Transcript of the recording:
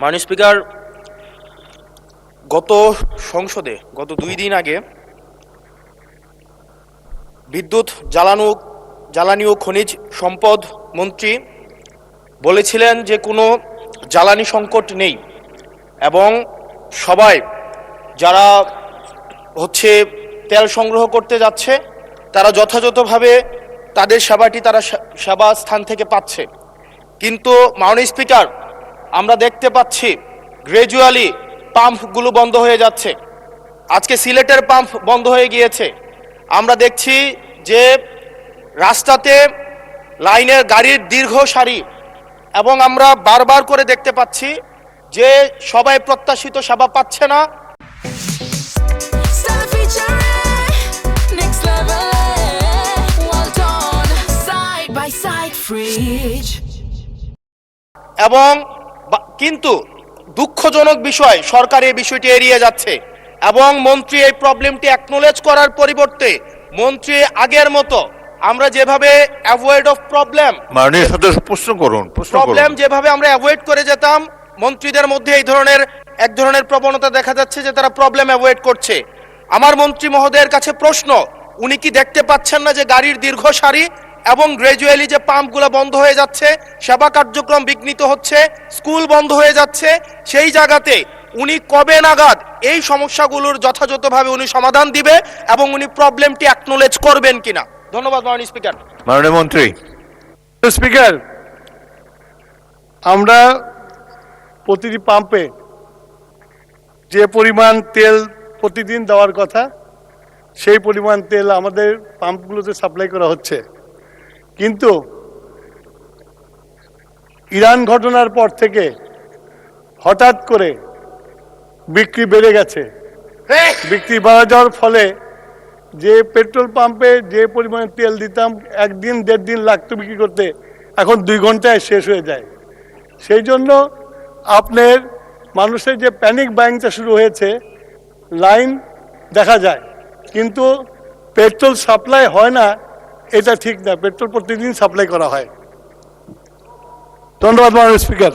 মাননীয় স্পিকার, গত সংসদে গত 2 দিন আগে বিদ্যুৎ জ্বালানি ও খনিজ সম্পদ মন্ত্রী বলেছিলেন যে কোনো জ্বালানি সংকট নেই এবং সবাই যারা তেল সংগ্রহ করতে যাচ্ছে তারা যথাযথভাবে তাদের সেবাটি তারা সেবা স্থান থেকে পাচ্ছে। কিন্তু মাননীয় স্পিকার, আমরা দেখতে পাচ্ছি গ্র্যাজুয়ালি পাম্পগুলো বন্ধ হয়ে যাচ্ছে। আজকে সিলেটের পাম্প বন্ধ হয়ে গিয়েছে। আমরা দেখছি যে রাস্তাতে লাইনের গাড়ির দীর্ঘ সারি এবং আমরা বারবার করে দেখতে পাচ্ছি যে সবাই প্রত্যাশিত সেবা পাচ্ছে না। এবং কিন্তু দুঃখজনক বিষয়, সরকার এই বিষয়টি এড়িয়ে যাচ্ছে এবং মন্ত্রী এই প্রবলেমটি অ্যাকনোলেজ করার পরিবর্তে মন্ত্রী আগের মতো আমরা যেভাবে অ্যাভয়েড অফ প্রবলেম মাননীয় সদস্য প্রবলেম যেভাবে আমরা অ্যাভয়েড করে যেতাম, মন্ত্রীদের মধ্যে এক ধরনের প্রবণতা দেখা যাচ্ছে যে তারা প্রবলেম অ্যাভয়েড করছে। আমার মন্ত্রী মহোদয়ের কাছে প্রশ্ন, উনি কি দেখতে পাচ্ছেন না যে গাড়ির দীর্ঘ সারি এবং গ্র্যাজুয়ালি যে পাম্পগুলো বন্ধ হয়ে যাচ্ছে, সেবা কার্যক্রম বিঘ্নিত হচ্ছে, স্কুল বন্ধ হয়ে যাচ্ছে? সেই জায়গাতে উনি কবে নাগাদ এই সমস্যাগুলোর যথাযথভাবে উনি সমাধান দিবে এবং উনি প্রবলেমটি অ্যাকনোলেজ করবেন কিনা? ধন্যবাদ মাননীয় স্পিকার। মাননীয় মন্ত্রী। স্পিকার, আমরা প্রতিটি পাম্পে যে পরিমাণ তেল প্রতিদিন দেওয়ার কথা সেই পরিমাণ তেল আমাদের পাম্পগুলোতে সাপ্লাই করা হচ্ছে, কিন্তু ইরান ঘটনার পর থেকে হঠাৎ করে বিক্রি বেড়ে গেছে। বিক্রি বাড়া যাওয়ার ফলে যে পেট্রোল পাম্পে যে পরিমাণে তেল দিতাম 1 দিন 1.5 দিন লাগতো বিক্রি করতে, এখন 2 ঘন্টায় শেষ হয়ে যায়। সেই জন্য আপনার মানুষের যে প্যানিক বাইংটা শুরু হয়েছে, লাইন দেখা যায় কিন্তু পেট্রোল সাপ্লাই হয় না, এটা ঠিক না। পেট্রোল প্রতিদিন সাপ্লাই করা হয়। ধন্যবাদ মাননীয় স্পিকার।